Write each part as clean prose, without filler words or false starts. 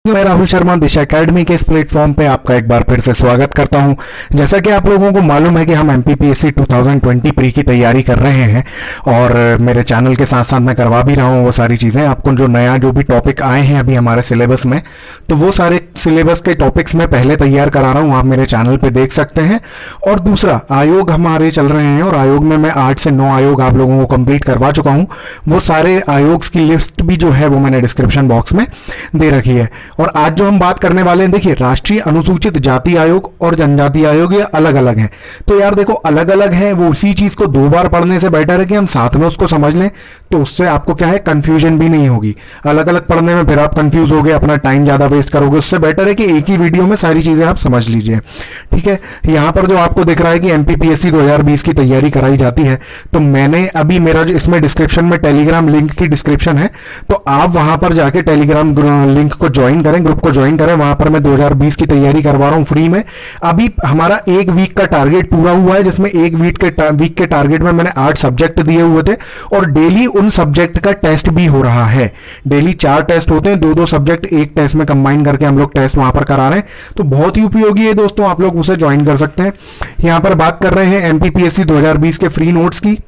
मैं राहुल शर्मा दिशा एकेडमी के इस प्लेटफॉर्म पे आपका एक बार फिर से स्वागत करता हूं। जैसा कि आप लोगों को मालूम है कि हम एमपीपीएससी 2020 प्री की तैयारी कर रहे हैं और मेरे चैनल के साथ साथ मैं करवा भी रहा हूं वो सारी चीज़ें। आपको जो भी टॉपिक आए हैं अभी हमारे सिलेबस में, तो वो सारे सिलेबस के टॉपिक्स मैं पहले तैयार करा रहा हूँ, आप मेरे चैनल पर देख सकते हैं। और दूसरा, आयोग हमारे चल रहे हैं और आयोग में मैं 8 से 9 आयोग आप लोगों को कंप्लीट करवा चुका हूँ। वो सारे आयोग की लिस्ट भी जो है वो मैंने डिस्क्रिप्शन बॉक्स में दे रखी है। और आज जो हम बात करने वाले हैं, देखिए राष्ट्रीय अनुसूचित जाति आयोग और जनजाति आयोग ये अलग अलग हैं। तो यार देखो, अलग अलग है वो उसी चीज को 2 बार पढ़ने से बेटर है कि हम साथ में उसको समझ लें, तो उससे आपको क्या है कंफ्यूजन भी नहीं होगी। अलग अलग पढ़ने में फिर आप कंफ्यूज हो गए, अपना टाइम ज्यादा वेस्ट करोगे। उससे बेटर है कि एक ही वीडियो में सारी चीजें आप समझ लीजिए, ठीक है। यहां पर जो आपको दिख रहा है कि एमपीपीएससी 2020 की तैयारी कराई जाती है, तो मैंने अभी मेरा जो इसमें डिस्क्रिप्शन में टेलीग्राम लिंक की डिस्क्रिप्शन है, तो आप वहां पर जाके टेलीग्राम लिंक को ज्वाइन करें, ग्रुप को ज्वाइन करें। वहां पर मैं 2020 की तैयारी करवा रहा हूं फ्री में। अभी हमारा 1 वीक का टारगेट पूरा हुआ है, जिसमें 1 वीक के टारगेट में मैंने 8 सब्जेक्ट दिए हुए थे और डेली उन सब्जेक्ट का टेस्ट भी हो रहा है। डेली 4 टेस्ट होते हैं, 2-2 सब्जेक्ट एक टेस्ट में कंबाइन करके हम लोग टेस्ट वहां पर करा रहे हैं। तो बहुत ही उपयोगी है दोस्तों, आप लोग उसे ज्वाइन कर सकते हैं। यहां पर बात कर रहे हैं एमपीपीएससी 2020 के फ्री नोट्स की,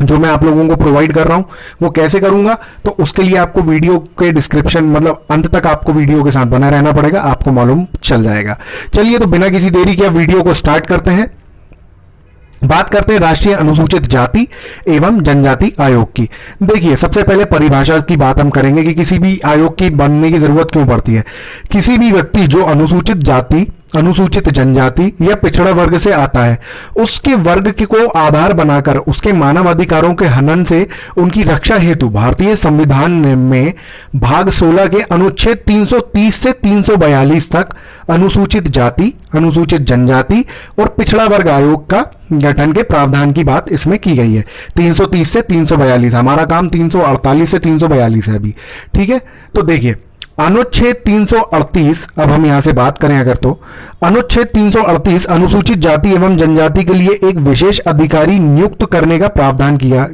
जो मैं आप लोगों को प्रोवाइड कर रहा हूं। वो कैसे करूंगा, तो उसके लिए आपको वीडियो के डिस्क्रिप्शन मतलब अंत तक आपको वीडियो के साथ बना रहना पड़ेगा, आपको मालूम चल जाएगा। चलिए, तो बिना किसी देरी के वीडियो को स्टार्ट करते हैं। बात करते हैं राष्ट्रीय अनुसूचित जाति एवं जनजाति आयोग की। देखिए, सबसे पहले परिभाषा की बात हम करेंगे कि किसी भी आयोग की बनने की जरूरत क्यों पड़ती है। किसी भी व्यक्ति जो अनुसूचित जाति, अनुसूचित जनजाति या पिछड़ा वर्ग से आता है, उसके वर्ग को आधार बनाकर उसके मानव अधिकारों के हनन से उनकी रक्षा हेतु भारतीय संविधान में भाग 16 के अनुच्छेद 330 से 342 तक अनुसूचित जाति, अनुसूचित जनजाति और पिछड़ा वर्ग आयोग का गठन के प्रावधान की बात इसमें की गई है। 330 से 342, हमारा काम 348 से 342 है अभी, ठीक है। तो देखिए, अनुच्छेद 338, अब हम यहां से बात करें अगर, तो अनुच्छेद 338 अनुसूचित जाति एवं जनजाति के लिए एक विशेष अधिकारी नियुक्त करने का प्रावधान किया।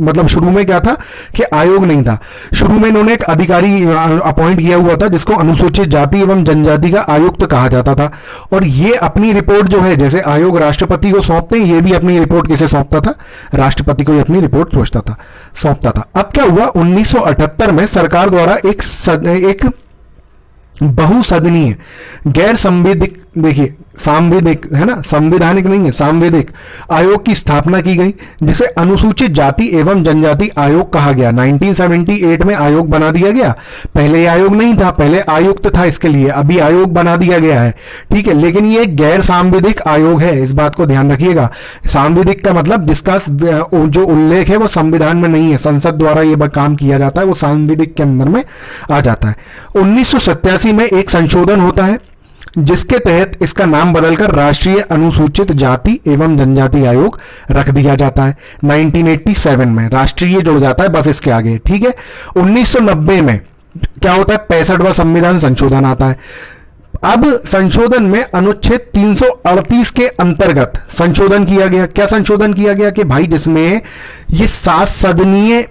मतलब शुरू में क्या था कि आयोग नहीं था, शुरू में इन्होंने एक अधिकारी अपॉइंट किया हुआ था जिसको अनुसूचित जाति एवं जनजाति का आयुक्त कहा जाता था। और ये अपनी रिपोर्ट जो है, जैसे आयोग राष्ट्रपति को सौंपते हैं, ये भी अपनी रिपोर्ट किसे सौंपता था, राष्ट्रपति को ही अपनी रिपोर्ट सौंपता था। अब क्या हुआ, 1978 में सरकार द्वारा एक बहुसदनीय गैर संवैधिक, देखिए सांविधिक है ना, संवैधानिक नहीं है, सांविधिक आयोग की स्थापना की गई, जिसे अनुसूचित जाति एवं जनजाति आयोग कहा गया। 1978 में आयोग बना दिया गया। पहले आयोग नहीं था, पहले आयुक्त था इसके लिए, अभी आयोग बना दिया गया है, ठीक है। लेकिन ये गैर सांविधिक आयोग है, इस बात को ध्यान रखिएगा। सांविधिक का मतलब जिसका जो उल्लेख है वो संविधान में नहीं है, संसद द्वारा ये काम किया जाता है, वो सांविधिक के अंदर में आ जाता है। 1987 में एक संशोधन होता है जिसके तहत इसका नाम बदलकर राष्ट्रीय अनुसूचित जाति एवं जनजाति आयोग रख दिया जाता है। 1987 में राष्ट्रीय जुड़ जाता है बस इसके आगे, ठीक है। 1990 में क्या होता है, 65वां संविधान संशोधन आता है। अब संशोधन में अनुच्छेद 338 के अंतर्गत संशोधन किया गया। क्या संशोधन किया गया कि भाई, जिसमें ये 7 सदनीय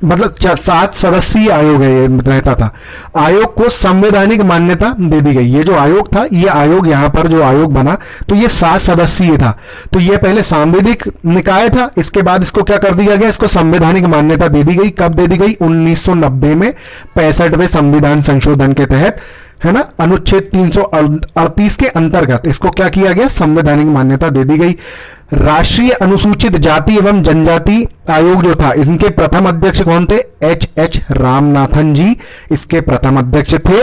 मतलब 7 सदस्यीय आयोग है, रहता था, आयोग को संवैधानिक मान्यता दे दी गई। ये जो आयोग था, ये आयोग यहां पर जो आयोग बना, तो ये 7 सदस्यीय था। तो ये पहले सांविधिक निकाय था, इसके बाद इसको क्या कर दिया गया, इसको संवैधानिक मान्यता दे दी गई। कब दे दी गई, 1990 में 65वें संविधान संशोधन के तहत, है ना। अनुच्छेद 338 के अंतर्गत इसको क्या किया गया, संवैधानिक मान्यता दे दी गई। राष्ट्रीय अनुसूचित जाति एवं जनजाति आयोग जो था, इनके प्रथम अध्यक्ष कौन थे, एच रामनाथन जी इसके प्रथम अध्यक्ष थे।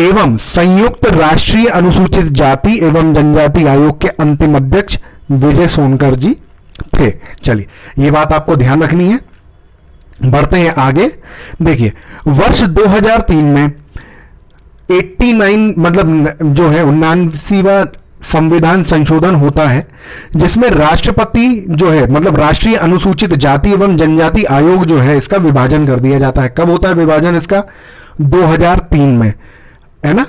एवं संयुक्त राष्ट्रीय अनुसूचित जाति एवं जनजाति आयोग के अंतिम अध्यक्ष विजय सोनकर जी थे। चलिए, ये बात आपको ध्यान रखनी है। बढ़ते हैं आगे। देखिए, वर्ष 2003 में 89 मतलब जो है 79वां संविधान संशोधन होता है, जिसमें राष्ट्रपति जो है मतलब राष्ट्रीय अनुसूचित जाति एवं जनजाति आयोग जो है, इसका विभाजन कर दिया जाता है। कब होता है विभाजन इसका, 2003 में, है ना।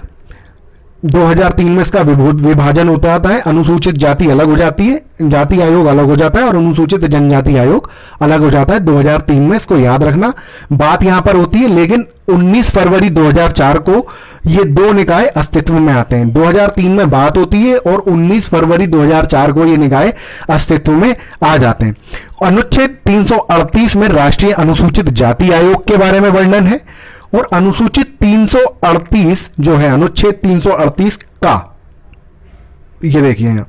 2003 में इसका विभाजन होता है। अनुसूचित जाति अलग हो जाती है, जाति आयोग अलग हो जाता है और अनुसूचित जनजाति आयोग अलग हो जाता है 2003 में। इसको याद रखना, बात यहां पर होती है। लेकिन 19 फरवरी 2004 को ये दो निकाय अस्तित्व में आते हैं। 2003 में बात होती है और 19 फरवरी 2004 को ये निकाय अस्तित्व में आ जाते हैं। अनुच्छेद 338 में राष्ट्रीय अनुसूचित जाति आयोग के बारे में वर्णन है और अनुसूचित 338 जो है, अनुच्छेद 338 का, ये देखिए यहां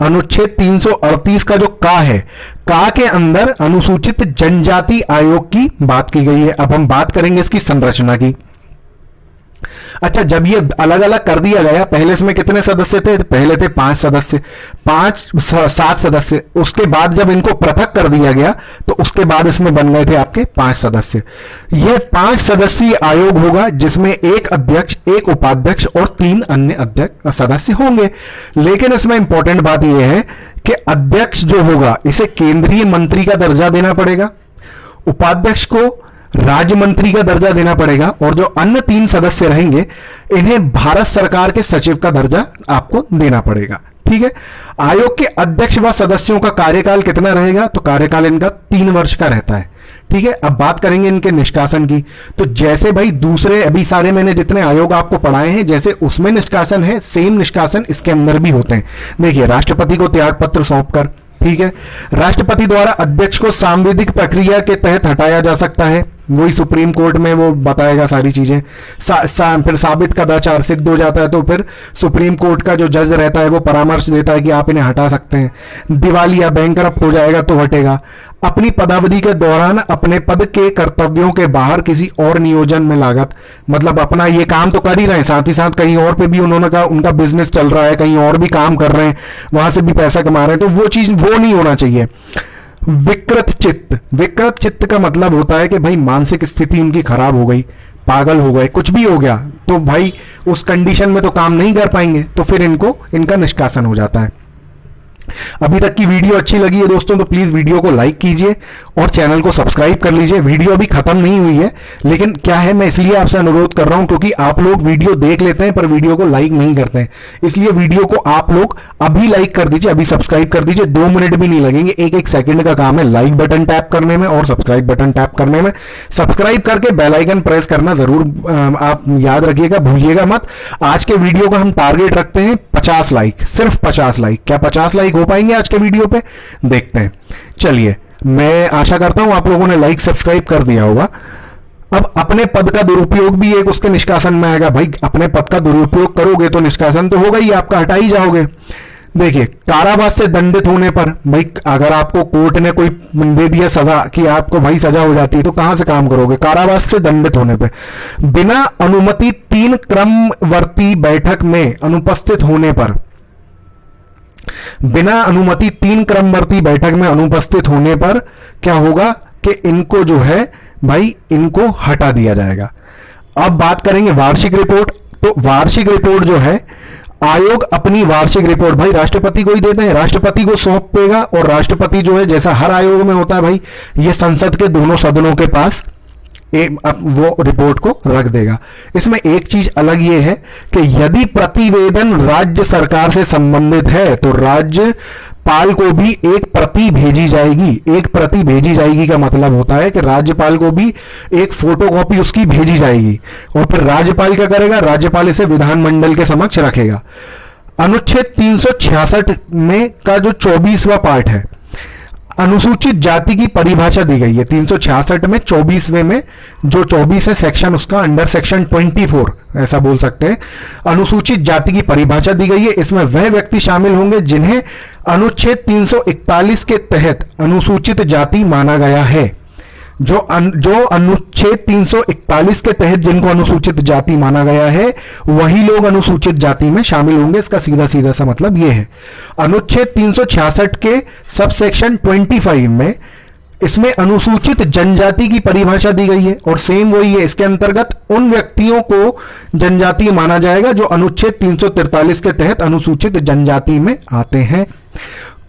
अनुच्छेद 338 का जो का है, का के अंदर अनुसूचित जनजाति आयोग की बात की गई है। अब हम बात करेंगे इसकी संरचना की। अच्छा, जब ये अलग अलग कर दिया गया, पहले इसमें कितने सदस्य थे? पहले थे 5 सदस्य, 7 सदस्य। उसके बाद जब इनको पृथक कर दिया गया तो उसके बाद इसमें बन गए थे आपके 5 सदस्य। ये 5 सदस्यीय आयोग होगा जिसमें एक अध्यक्ष, एक उपाध्यक्ष और 3 अन्य अध्यक्ष सदस्य होंगे। लेकिन इसमें इंपॉर्टेंट बात यह है कि अध्यक्ष जो होगा इसे केंद्रीय मंत्री का दर्जा देना पड़ेगा, उपाध्यक्ष को राज्य मंत्री का दर्जा देना पड़ेगा और जो अन्य 3 सदस्य रहेंगे इन्हें भारत सरकार के सचिव का दर्जा आपको देना पड़ेगा। ठीक है। आयोग के अध्यक्ष व सदस्यों का कार्यकाल कितना रहेगा? तो कार्यकाल इनका 3 वर्ष का रहता है। ठीक है। अब बात करेंगे इनके निष्कासन की। तो जैसे भाई दूसरे अभी सारे मैंने जितने आयोग आपको पढ़ाए हैं, जैसे उसमें निष्कासन है, सेम निष्कासन इसके अंदर भी होते हैं। देखिए, राष्ट्रपति को त्यागपत्र सौंपकर, ठीक है, राष्ट्रपति द्वारा अध्यक्ष को सांविधिक प्रक्रिया के तहत हटाया जा सकता है, वही सुप्रीम कोर्ट में वो बताएगा सारी चीजें। फिर साबित कदाचार सिद्ध हो जाता है तो फिर सुप्रीम कोर्ट का जो जज रहता है वो परामर्श देता है कि आप इन्हें हटा सकते हैं। दिवालिया बैंकरप्ट हो जाएगा तो हटेगा। अपनी पदावधि के दौरान अपने पद के कर्तव्यों के बाहर किसी और नियोजन में लागत, मतलब अपना ये काम तो कर ही रहे हैं, साथ ही साथ कहीं और पे भी उन्होंने कहा उनका बिजनेस चल रहा है, कहीं और भी काम कर रहे हैं, वहां से भी पैसा कमा रहे हैं, तो वो चीज वो नहीं होना चाहिए। विकृत चित्त, विकृत चित्त का मतलब होता है कि भाई मानसिक स्थिति उनकी खराब हो गई, पागल हो गए, कुछ भी हो गया, तो भाई उस कंडीशन में तो काम नहीं कर पाएंगे, तो फिर इनका निष्कासन हो जाता है। अभी तक की वीडियो अच्छी लगी है दोस्तों तो प्लीज वीडियो को लाइक कीजिए और चैनल को सब्सक्राइब कर लीजिए। वीडियो अभी खत्म नहीं हुई है, लेकिन क्या है, मैं इसलिए आपसे अनुरोध कर रहा हूं क्योंकि आप लोग वीडियो देख लेते हैं पर वीडियो को लाइक नहीं करते हैं, इसलिए वीडियो को आप लोग अभी लाइक कर दीजिए, अभी सब्सक्राइब कर दीजिए। 2 मिनट भी नहीं लगेंगे, 1-1 सेकंड का काम है लाइक बटन टैप करने में और सब्सक्राइब बटन टैप करने में। सब्सक्राइब करके बेल आइकन प्रेस करना जरूर आप याद रखिएगा, भूलिएगा मत। आज के वीडियो का हम टारगेट रखते हैं 50 लाइक, सिर्फ 50 लाइक। क्या 50 लाइक हो पाएंगे आज के वीडियो पे? देखते हैं। चलिए, मैं आशा करता हूं आप लोगों ने लाइक सब्सक्राइब कर दिया होगा। अब अपने पद का दुरुपयोग भी एक उसके निष्कासन में आएगा। भाई अपने पद का दुरुपयोग करोगे तो निष्कासन तो होगा ही, आपका हटा ही जाओगे। देखिए, कारावास से दंडित होने पर, भाई अगर आपको कोर्ट ने कोई दे दिया सजा कि आपको भाई सजा हो जाती है तो कहां से काम करोगे? कारावास से दंडित होने पे। बिना अनुमति 3 क्रमवर्ती बैठक में अनुपस्थित होने पर, बिना अनुमति 3 क्रमवर्ती बैठक में अनुपस्थित होने पर क्या होगा कि इनको जो है भाई इनको हटा दिया जाएगा। अब बात करेंगे वार्षिक रिपोर्ट। तो वार्षिक रिपोर्ट जो है, आयोग अपनी वार्षिक रिपोर्ट भाई राष्ट्रपति को ही देते हैं, राष्ट्रपति को सौंपेगा और राष्ट्रपति जो है जैसा हर आयोग में होता है भाई, ये संसद के दोनों सदनों के पास वो रिपोर्ट को रख देगा। इसमें एक चीज अलग ये है कि यदि प्रतिवेदन राज्य सरकार से संबंधित है तो राज्यपाल को भी एक प्रति भेजी जाएगी। एक प्रति भेजी जाएगी का मतलब होता है कि राज्यपाल को भी एक फोटोकॉपी उसकी भेजी जाएगी और फिर राज्यपाल क्या करेगा? राज्यपाल इसे विधानमंडल के समक्ष रखेगा। अनुच्छेद 366 में का जो 24वां पार्ट है, अनुसूचित जाति की परिभाषा दी गई है। 366 में 24वें में जो 24 है सेक्शन, उसका अंडर सेक्शन 24 ऐसा बोल सकते हैं, अनुसूचित जाति की परिभाषा दी गई है। इसमें वह व्यक्ति शामिल होंगे जिन्हें अनुच्छेद 341 के तहत अनुसूचित जाति माना गया है। जो अनुच्छेद 341 के तहत जिनको अनुसूचित जाति माना गया है वही लोग अनुसूचित जाति में शामिल होंगे। इसका सीधा सीधा सा मतलब यह है। अनुच्छेद 366 के सब सेक्शन 25 में इसमें अनुसूचित जनजाति की परिभाषा दी गई है और सेम वही है। इसके अंतर्गत उन व्यक्तियों को जनजाति माना जाएगा जो अनुच्छेद 343 के तहत अनुसूचित जनजाति में आते हैं।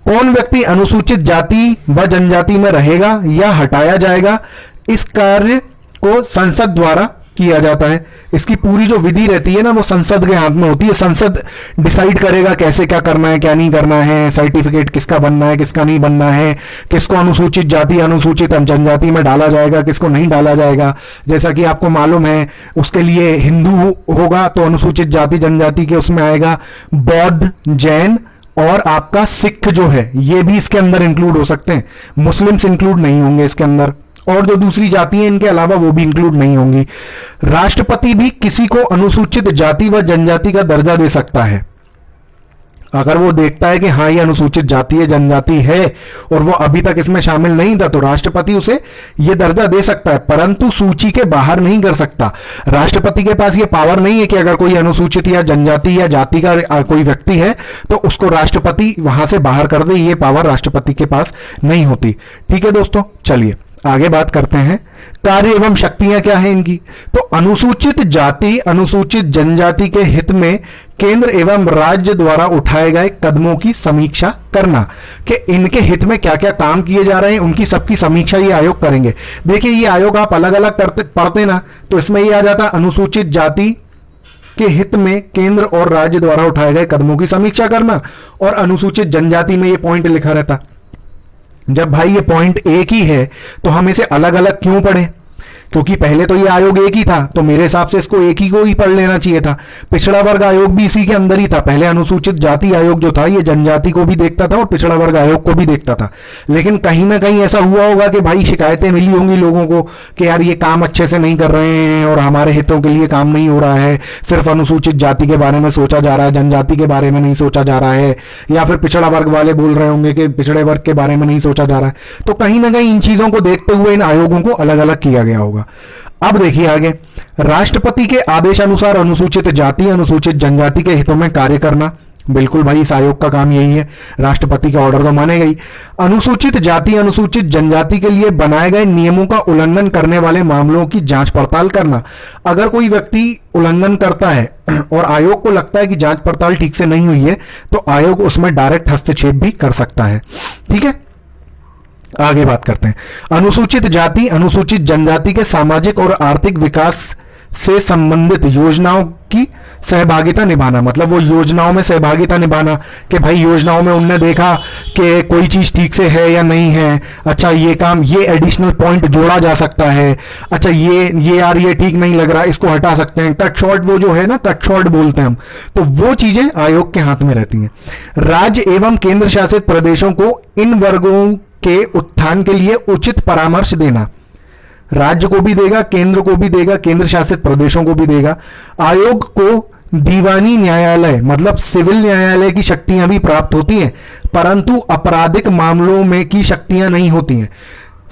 कौन व्यक्ति अनुसूचित जाति व जनजाति में रहेगा या हटाया जाएगा, इस कार्य को संसद द्वारा किया जाता है। इसकी पूरी जो विधि रहती है ना, वो संसद के हाथ में होती है। संसद डिसाइड करेगा कैसे क्या करना है, क्या नहीं करना है, सर्टिफिकेट किसका बनना है, किसका नहीं बनना है, किसको अनुसूचित जाति अनुसूचित जनजाति में डाला जाएगा, किसको नहीं डाला जाएगा। जैसा कि आपको मालूम है, उसके लिए हिंदू होगा तो अनुसूचित जाति जनजाति के उसमें आएगा, बौद्ध, जैन और आपका सिख जो है ये भी इसके अंदर इंक्लूड हो सकते हैं। मुस्लिम्स इंक्लूड नहीं होंगे इसके अंदर, और जो दूसरी जाति है इनके अलावा वो भी इंक्लूड नहीं होंगी। राष्ट्रपति भी किसी को अनुसूचित जाति व जनजाति का दर्जा दे सकता है। अगर वो देखता है कि हाँ ये अनुसूचित जाति है, जनजाति है और वो अभी तक इसमें शामिल नहीं था, तो राष्ट्रपति उसे ये दर्जा दे सकता है, परंतु सूची के बाहर नहीं कर सकता। राष्ट्रपति के पास ये पावर नहीं है कि अगर कोई अनुसूचित या जनजाति या जाति का कोई व्यक्ति है तो उसको राष्ट्रपति वहां से बाहर कर दे। ये पावर राष्ट्रपति के पास नहीं होती। ठीक है दोस्तों, चलिए आगे बात करते हैं। कार्य एवं शक्तियां क्या है इनकी? तो अनुसूचित जाति अनुसूचित जनजाति के हित में केंद्र एवं राज्य द्वारा उठाए गए कदमों की समीक्षा करना, कि इनके हित में क्या क्या काम किए जा रहे हैं, उनकी सबकी समीक्षा ये आयोग करेंगे। देखिए ये आयोग आप अलग अलग करते पढ़ते ना, तो इसमें ये आ जाता अनुसूचित जाति के हित में केंद्र और राज्य द्वारा उठाए गए कदमों की समीक्षा करना, और अनुसूचित जनजाति में ये पॉइंट लिखा रहता। जब भाई ये पॉइंट एक ही है तो हम इसे अलग अलग क्यों पढ़ें? क्योंकि पहले तो ये आयोग एक ही था, तो मेरे हिसाब से इसको एक ही को ही पढ़ लेना चाहिए था। पिछड़ा वर्ग आयोग भी इसी के अंदर ही था। पहले अनुसूचित जाति आयोग जो था ये जनजाति को भी देखता था और पिछड़ा वर्ग आयोग को भी देखता था। लेकिन कहीं ना कहीं ऐसा हुआ होगा कि भाई शिकायतें मिली होंगी लोगों को कि यार ये काम अच्छे से नहीं कर रहे हैं और हमारे हितों के लिए काम नहीं हो रहा है, सिर्फ अनुसूचित जाति के बारे में सोचा जा रहा है, जनजाति के बारे में नहीं सोचा जा रहा है, या फिर पिछड़ा वर्ग वाले बोल रहे होंगे कि पिछड़े वर्ग के बारे में नहीं सोचा जा रहा है। तो कहीं ना कहीं इन चीजों को देखते हुए इन आयोगों को अलग अलग किया गया होगा। अब देखिए आगे, राष्ट्रपति के आदेश अनुसार अनुसूचित जाति अनुसूचित जनजाति के हितों में कार्य करना। बिल्कुल भाई इस आयोग का काम यही है, राष्ट्रपति का ऑर्डर तो मानेगा ही। अनुसूचित जाति अनुसूचित जनजाति के लिए बनाए गए नियमों का उल्लंघन करने वाले मामलों की जांच पड़ताल करना। अगर कोई व्यक्ति उल्लंघन करता है और आयोग को लगता है कि जांच पड़ताल ठीक से नहीं हुई है, तो आयोग उसमें डायरेक्ट हस्तक्षेप भी कर सकता है। ठीक है, आगे बात करते हैं। अनुसूचित जाति अनुसूचित जनजाति के सामाजिक और आर्थिक विकास से संबंधित योजनाओं की सहभागिता निभाना, मतलब वो योजनाओं में सहभागिता निभाना कि भाई योजनाओं में उनने देखा कि कोई चीज ठीक से है या नहीं है, अच्छा ये काम ये एडिशनल पॉइंट जोड़ा जा सकता है, अच्छा ये यार ये ठीक नहीं लग रहा, इसको हटा सकते हैं। कट शॉर्ट वो जो है ना, कट शॉर्ट बोलते हैं हम, तो वो चीजें आयोग के हाथ में रहती हैं। राज्य एवं केंद्र शासित प्रदेशों को इन वर्गों के उत्थान के लिए उचित परामर्श देना। राज्य को भी देगा, केंद्र को भी देगा, केंद्र शासित प्रदेशों को भी देगा। आयोग को दीवानी न्यायालय मतलब सिविल न्यायालय की शक्तियां भी प्राप्त होती हैं, परंतु आपराधिक मामलों में की शक्तियां नहीं होती हैं।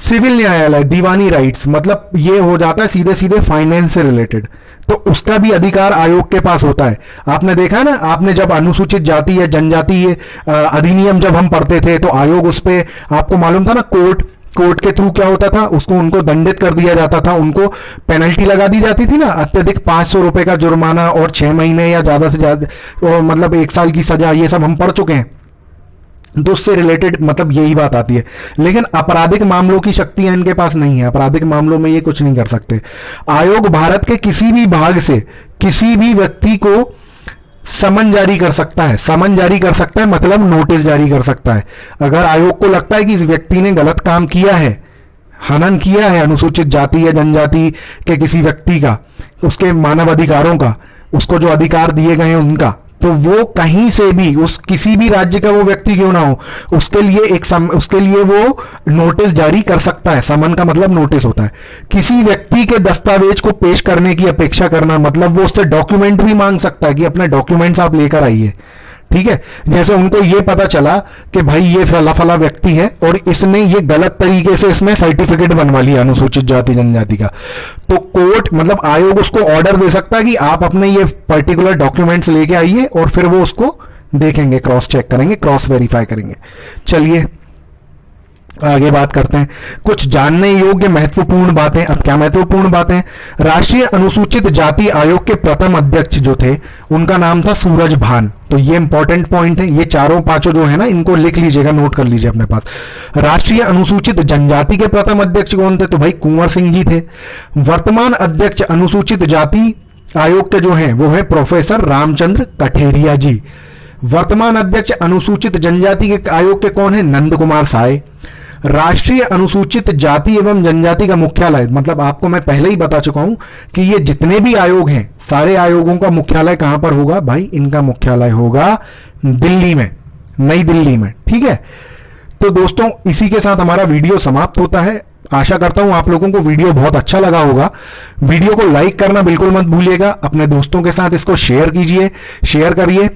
सिविल न्यायालय दीवानी राइट्स मतलब ये हो जाता है सीधे सीधे फाइनेंस से रिलेटेड, तो उसका भी अधिकार आयोग के पास होता है। आपने देखा ना, आपने जब अनुसूचित जाति या जनजाति अधिनियम जब हम पढ़ते थे तो आयोग उस पे आपको मालूम था ना, कोर्ट के थ्रू क्या होता था, उसको उनको दंडित कर दिया जाता था, उनको पेनल्टी लगा दी जाती थी ना, अत्यधिक 500 रुपए का जुर्माना और 6 महीने या ज्यादा से ज्यादा मतलब 1 साल की सजा, ये सब हम पढ़ चुके हैं। तो उससे रिलेटेड मतलब यही बात आती है। लेकिन आपराधिक मामलों की शक्तियां इनके पास नहीं है, आपराधिक मामलों में ये कुछ नहीं कर सकते। आयोग भारत के किसी भी भाग से किसी भी व्यक्ति को समन जारी कर सकता है। समन जारी कर सकता है मतलब नोटिस जारी कर सकता है। अगर आयोग को लगता है कि इस व्यक्ति ने गलत काम किया है, हनन किया है अनुसूचित जाति या जनजाति के किसी व्यक्ति का, उसके मानव अधिकारों का, उसको जो अधिकार दिए गए हैं उनका, तो वो कहीं से भी उस किसी भी राज्य का वो व्यक्ति क्यों ना हो, उसके लिए वो नोटिस जारी कर सकता है। समन का मतलब नोटिस होता है। किसी व्यक्ति के दस्तावेज को पेश करने की अपेक्षा करना मतलब वो उससे डॉक्यूमेंट भी मांग सकता है कि अपने डॉक्यूमेंट्स आप लेकर आइए। ठीक है, जैसे उनको ये पता चला कि भाई ये फला फला व्यक्ति है और इसने ये गलत तरीके से इसमें सर्टिफिकेट बनवा लिया अनुसूचित जाति जनजाति का, तो कोर्ट मतलब आयोग उसको ऑर्डर दे सकता है कि आप अपने ये पर्टिकुलर डॉक्यूमेंट्स लेके आइए, और फिर वो उसको देखेंगे, क्रॉस चेक करेंगे, क्रॉस वेरीफाई करेंगे। चलिए आगे बात करते हैं कुछ जानने योग्य महत्वपूर्ण बातें। अब क्या महत्वपूर्ण बातें? राष्ट्रीय अनुसूचित जाति आयोग के प्रथम अध्यक्ष जो थे उनका नाम था सूरज भान। तो ये इंपॉर्टेंट पॉइंट है, ये चारों पांचों जो है ना इनको लिख लीजिएगा, नोट कर लीजिए अपने पास। राष्ट्रीय अनुसूचित जनजाति के प्रथम अध्यक्ष कौन थे? तो भाई कुंवर सिंह जी थे। वर्तमान अध्यक्ष अनुसूचित जाति आयोग के जो है वो है प्रोफेसर रामचंद्र कठेरिया जी। वर्तमान अध्यक्ष अनुसूचित जनजाति के आयोग के कौन है? नंद कुमार साय। राष्ट्रीय अनुसूचित जाति एवं जनजाति का मुख्यालय, मतलब आपको मैं पहले ही बता चुका हूं कि ये जितने भी आयोग हैं सारे आयोगों का मुख्यालय कहां पर होगा? भाई इनका मुख्यालय होगा दिल्ली में, नई दिल्ली में। ठीक है, तो दोस्तों इसी के साथ हमारा वीडियो समाप्त होता है। आशा करता हूं आप लोगों को वीडियो बहुत अच्छा लगा होगा। वीडियो को लाइक करना बिल्कुल मत भूलिएगा, अपने दोस्तों के साथ इसको शेयर कीजिए, शेयर करिए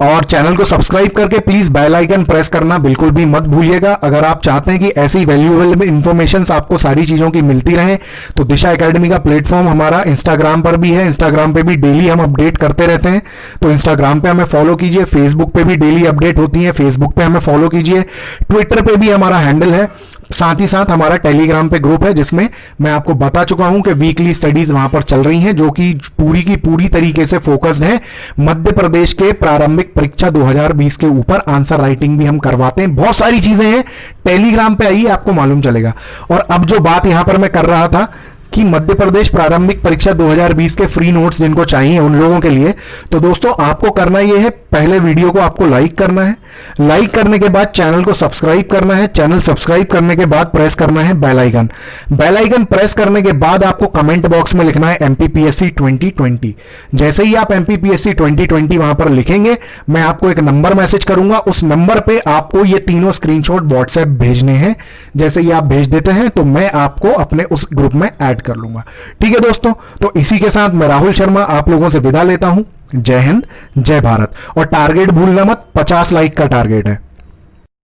और चैनल को सब्सक्राइब करके प्लीज बेल आइकन प्रेस करना बिल्कुल भी मत भूलिएगा। अगर आप चाहते हैं कि ऐसी वैल्यूएबल इंफॉर्मेशन आपको सारी चीजों की मिलती रहे तो दिशा एकेडमी का प्लेटफॉर्म हमारा इंस्टाग्राम पर भी है। इंस्टाग्राम पे भी डेली हम अपडेट करते रहते हैं, तो इंस्टाग्राम पे हमें फॉलो कीजिए। फेसबुक पे भी डेली अपडेट होती है, फेसबुक पे हमें फॉलो कीजिए। ट्विटर पे भी हमारा हैंडल है, साथ ही साथ हमारा टेलीग्राम पे ग्रुप है जिसमें मैं आपको बता चुका हूं कि वीकली स्टडीज वहां पर चल रही हैं जो कि पूरी की पूरी तरीके से फोकस्ड है मध्य प्रदेश के प्रारंभिक परीक्षा 2020 के ऊपर। आंसर राइटिंग भी हम करवाते हैं, बहुत सारी चीजें हैं। टेलीग्राम पे आइए, आपको मालूम चलेगा। और अब जो बात यहां पर मैं कर रहा था कि मध्य प्रदेश प्रारंभिक परीक्षा 2020 के फ्री नोट्स जिनको चाहिए उन लोगों के लिए, तो दोस्तों आपको करना यह है, पहले वीडियो को आपको लाइक करना है, लाइक करने के बाद चैनल को सब्सक्राइब करना है, चैनल सब्सक्राइब करने के बाद प्रेस करना है bell icon. Bell icon press करने के बाद आपको कमेंट बॉक्स में लिखना है एमपीपीएससी 2020। जैसे ही आप एमपीपीएससी 2020 वहां पर लिखेंगे मैं आपको एक नंबर मैसेज करूंगा, उस नंबर पे आपको ये तीनों स्क्रीनशॉट व्हाट्सएप भेजने हैं। जैसे ही आप भेज देते हैं तो मैं आपको अपने उस ग्रुप में ऐड कर लूंगा। ठीक है दोस्तों, तो इसी के साथ मैं राहुल शर्मा आप लोगों से विदा लेता हूं। जय हिंद, जय भारत। और टारगेट भूलना मत, 50 लाइक का टारगेट है।